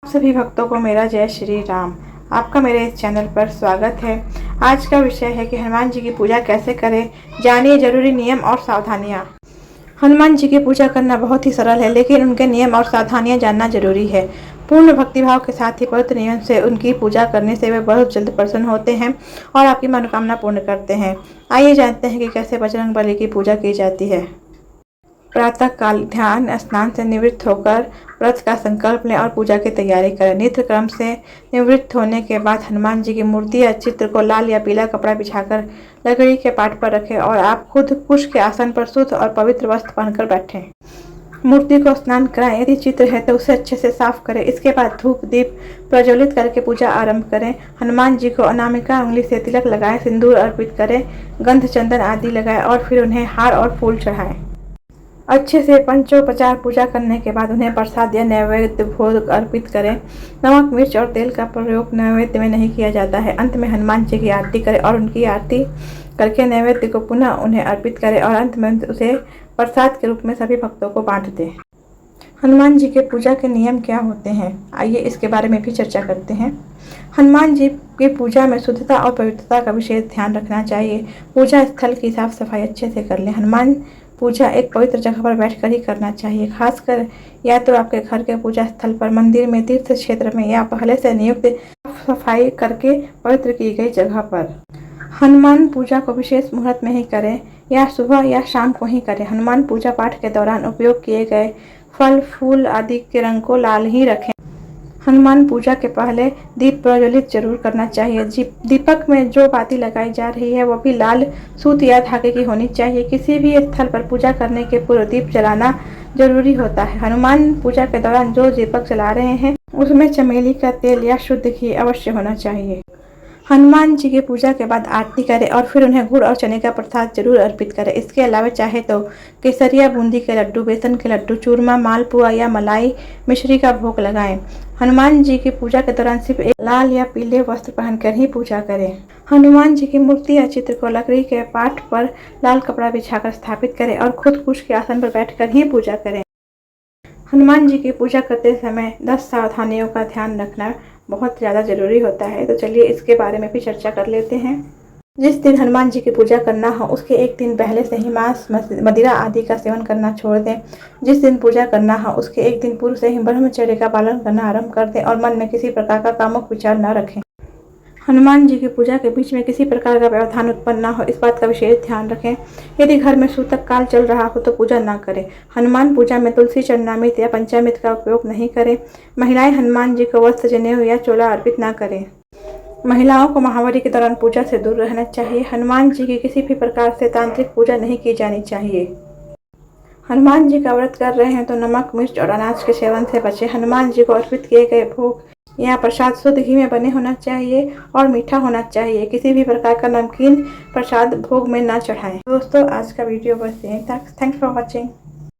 सभी भक्तों को मेरा जय श्री राम। आपका मेरे इस चैनल पर स्वागत है। आज का विषय है कि हनुमान जी की पूजा कैसे करें। जानिए जरूरी नियम और सावधानियां। हनुमान जी की पूजा करना बहुत ही सरल है, लेकिन उनके नियम और सावधानियां जानना जरूरी है। पूर्ण भक्तिभाव के साथ ही पवित्र नियम से उनकी पूजा करने से वे बहुत जल्द प्रसन्न होते हैं और आपकी मनोकामना पूर्ण करते हैं। आइए जानते हैं कि कैसे बजरंग बली की पूजा की जाती है। प्रातः काल ध्यान स्नान से निवृत्त होकर व्रत का संकल्प लें और पूजा की तैयारी करें। नित्य क्रम से निवृत्त होने के बाद हनुमान जी की मूर्ति या चित्र को लाल या पीला कपड़ा बिछाकर लकड़ी के पाट पर रखें और आप खुद कुश के आसन पर शुद्ध और पवित्र वस्त्र पहनकर बैठें। मूर्ति को स्नान कराएं। यदि चित्र है तो उसे अच्छे से साफ करें। इसके बाद धूप दीप प्रज्वलित करके पूजा आरंभ करें। हनुमान जी को अनामिका उंगली से तिलक लगाएं, सिंदूर अर्पित करें, गंध चंदन आदि लगाएं और फिर उन्हें हार और फूल चढ़ाएं। अच्छे से पंचोपचार पूजा करने के बाद उन्हें प्रसाद या नैवेद्य भोग अर्पित करें। नमक मिर्च और तेल का प्रयोग नैवेद्य में नहीं किया जाता है। अंत में हनुमान जी की आरती करें और उनकी आरती करके नैवेद्य को पुनः उन्हें अर्पित करें और अंत में उसे प्रसाद के रूप में सभी भक्तों को बांट दें। हनुमान जी के पूजा के नियम क्या होते हैं, आइए इसके बारे में भी चर्चा करते हैं। हनुमान जी की पूजा में शुद्धता और पवित्रता का विशेष ध्यान रखना चाहिए। पूजा स्थल की साफ सफाई अच्छे से कर लें। हनुमान पूजा एक पवित्र जगह पर बैठकर ही करना चाहिए, खासकर या तो आपके घर के पूजा स्थल पर, मंदिर में, तीर्थ क्षेत्र में या पहले से नियुक्त साफ सफाई करके पवित्र की गई जगह पर। हनुमान पूजा को विशेष मुहूर्त में ही करें या सुबह या शाम को ही करें। हनुमान पूजा पाठ के दौरान उपयोग किए गए फल फूल आदि के रंग को लाल ही रखें। हनुमान पूजा के पहले दीप प्रज्वलित जरूर करना चाहिए। दीपक में जो बाती लगाई जा रही है वह भी लाल सूत या धागे की होनी चाहिए। किसी भी स्थल पर पूजा करने के पूर्व दीप जलाना जरूरी होता है। हनुमान पूजा के दौरान जो दीपक जला रहे हैं उसमें चमेली का तेल या शुद्ध घी अवश्य होना चाहिए। हनुमान जी की पूजा के बाद आरती करें और फिर उन्हें गुड़ और चने का प्रसाद जरूर अर्पित करें। इसके अलावा चाहे तो केसरिया बूंदी के लड्डू, बेसन के लड्डू, चूरमा, मालपुआ या मलाई मिश्री का भोग लगाएं। हनुमान जी की पूजा के दौरान सिर्फ एक लाल या पीले वस्त्र पहनकर ही पूजा करें। हनुमान जी की मूर्ति या चित्र को लकड़ी के पाट पर लाल कपड़ा बिछाकर स्थापित करें और खुद कुश के आसन पर बैठकर ही पूजा करें। हनुमान जी की पूजा करते समय 10 सावधानियों का ध्यान रखना बहुत ज़्यादा जरूरी होता है। तो चलिए इसके बारे में भी चर्चा कर लेते हैं। जिस दिन हनुमान जी की पूजा करना हो उसके एक दिन पहले से ही मांस, मदिरा आदि का सेवन करना छोड़ दें। जिस दिन पूजा करना हो उसके एक दिन पूर्व से ही ब्रह्मचर्य का पालन करना आरंभ कर दें और मन में किसी प्रकार का कामुक विचार न रखें। हनुमान जी की पूजा के बीच में किसी प्रकार का व्यवधान उत्पन्न न हो, इस बात का विशेष ध्यान रखें। यदि घर में सूतक काल चल रहा हो तो पूजा न करें। हनुमान पूजा में तुलसी, चरणामृत या पंचामृत का उपयोग नहीं करें। महिलाएं हनुमान जी को वस्त्र, जनेऊ या चोला अर्पित न करें। महिलाओं को महावारी के दौरान पूजा से दूर रहना चाहिए। हनुमान जी की किसी भी प्रकार से तांत्रिक पूजा नहीं की जानी चाहिए। हनुमान जी का व्रत कर रहे हैं तो नमक मिर्च और अनाज के सेवन से बचें। हनुमान जी को अर्पित किए गए भोग या प्रसाद शुद्ध घी में बने होना चाहिए और मीठा होना चाहिए। किसी भी प्रकार का नमकीन प्रसाद भोग में न चढ़ाएं। दोस्तों आज का वीडियो बस यहीं तक। Thanks for watching.